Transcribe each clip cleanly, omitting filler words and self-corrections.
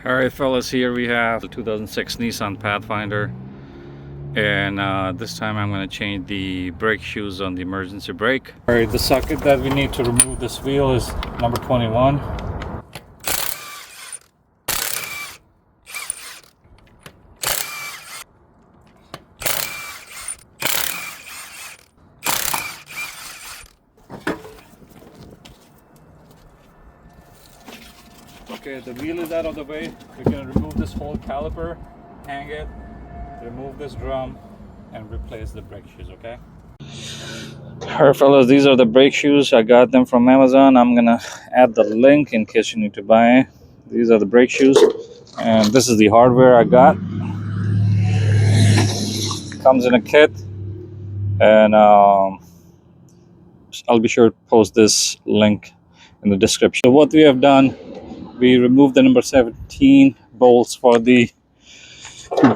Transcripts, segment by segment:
Alright fellas, here we have the 2006 Nissan Pathfinder, and this time I'm going to change the brake shoes on the emergency brake. Alright, the socket that we need to remove this wheel is number 21. Okay, the wheel is out of the way. We're going to remove this whole caliper, hang it, remove this drum, and replace the brake shoes, okay? Alright fellas, these are the brake shoes. I got them from Amazon. I'm going to add the link in case you need to buy. These are the brake shoes, and this is the hardware I got. Comes in a kit, and I'll be sure to post this link in the description. So what we have done, we removed the number 17 bolts for the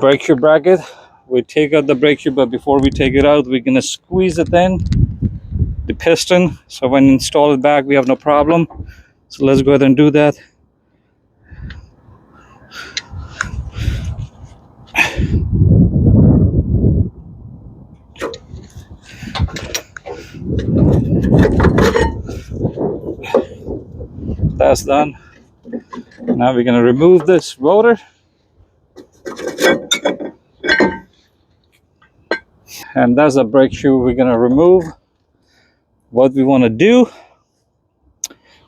brake shoe bracket. We take out the brake shoe, but before we take it out, we're gonna squeeze it in, the piston, so when install it back we have no problem. So let's go ahead and do that. That's done. Now we're gonna remove this rotor, and that's the brake shoe we're gonna remove. What we want to do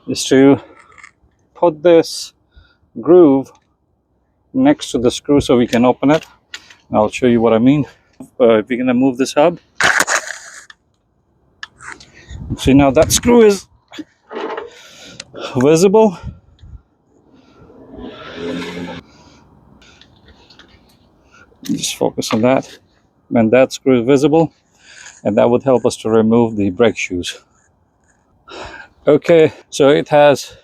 is to put this groove next to the screw so we can open it. I'll show you what I mean. We're gonna move this hub. See, now that screw is visible. Just focus on that. And that screw is visible, and that would help us to remove the brake shoes. Okay, so it has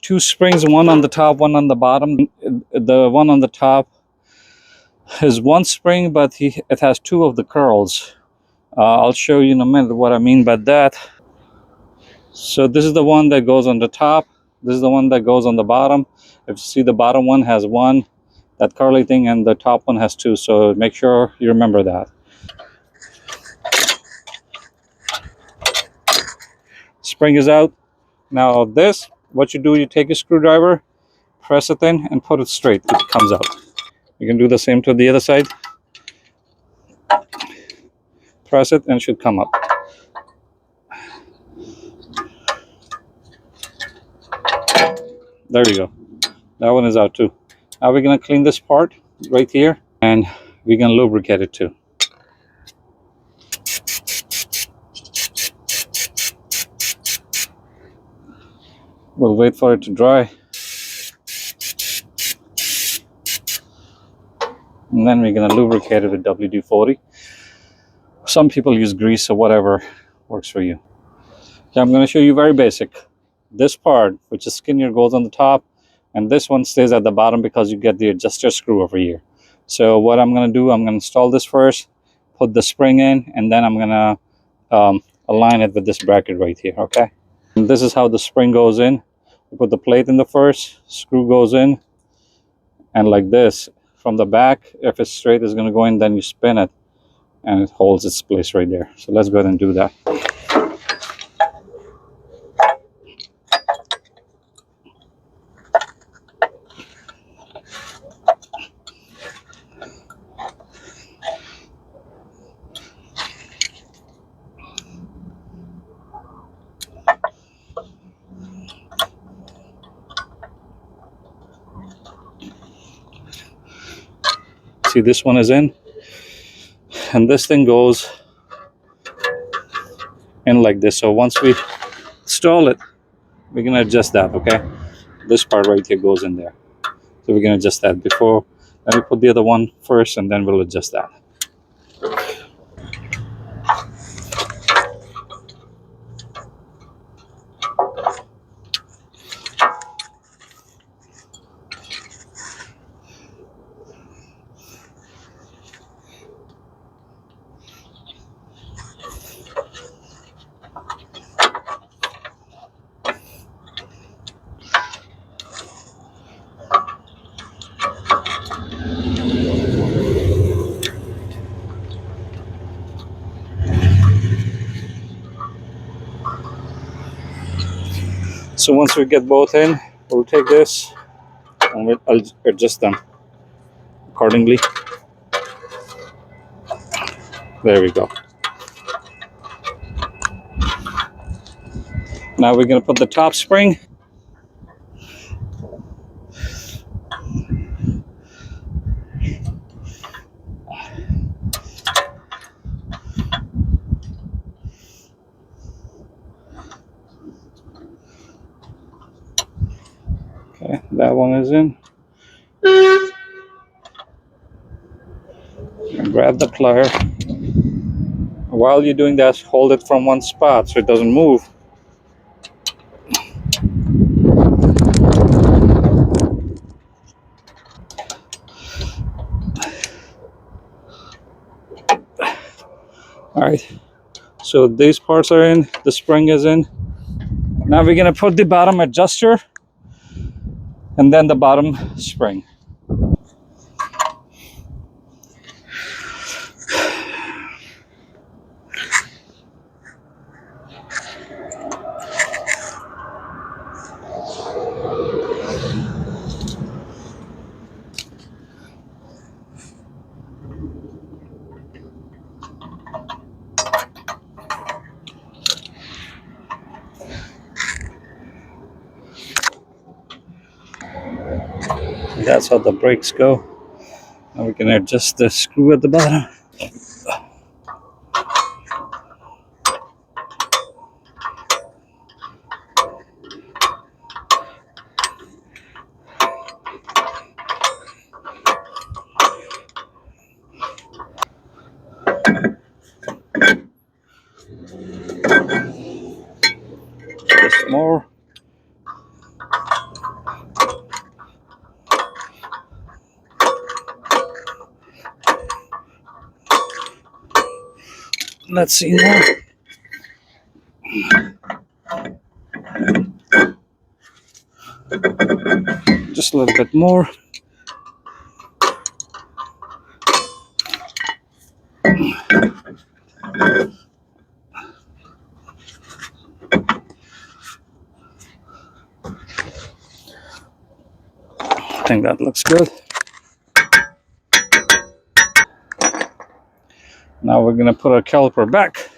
two springs, one on the top, one on the bottom. The one on the top is one spring, but it has two of the curls. I'll show you in a minute what I mean by that. So this is the one that goes on the top. This is the one that goes on the bottom. If you see, the bottom one has one, that curly thing, and the top one has two. So make sure you remember that. Spring is out. Now this, what you do, you take a screwdriver, press it in, and put it straight. It comes out. You can do the same to the other side. Press it and it should come up. There you go. That one is out too. Now we're going to clean this part right here, and we're going to lubricate it too. We'll wait for it to dry, and then we're going to lubricate it with WD-40. Some people use grease or whatever works for you. Okay, I'm going to show you very basic. This part, which is skinnier, goes on the top, and this one stays at the bottom because you get the adjuster screw over here. So what I'm going to do, I'm going to install this first, put the spring in, and then I'm going to align it with this bracket right here, okay? And this is how the spring goes in. You put the plate in the first, screw goes in, and like this, from the back, if it's straight, it's going to go in, then you spin it, and it holds its place right there. So let's go ahead and do that. See, this one is in, and this thing goes in like this. So once we install it, we're going to adjust that, okay? This part right here goes in there. So we're going to adjust that before. Let me put the other one first, and then we'll adjust that. So once we get both in, we'll take this and I'll adjust them accordingly. There we go. Now we're going to put the top spring. Okay, that one is in. And grab the plier. While you're doing that, hold it from one spot so it doesn't move. All right, so these parts are in, the spring is in. Now we're going to put the bottom adjuster and then the bottom spring. That's how the brakes go. Now we can adjust the screw at the bottom. Just more. Let's see now. Just a little bit more. I think that looks good. Now we're going to put our caliper back.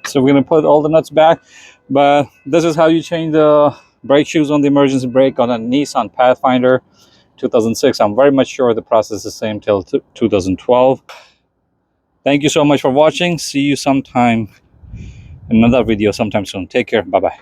So we're going to put all the nuts back, but this is how you change the brake shoes on the emergency brake on a Nissan Pathfinder 2006. I'm very much sure the process is the same till 2012. Thank you so much for watching. See you sometime in another video sometime soon. Take care. Bye-bye.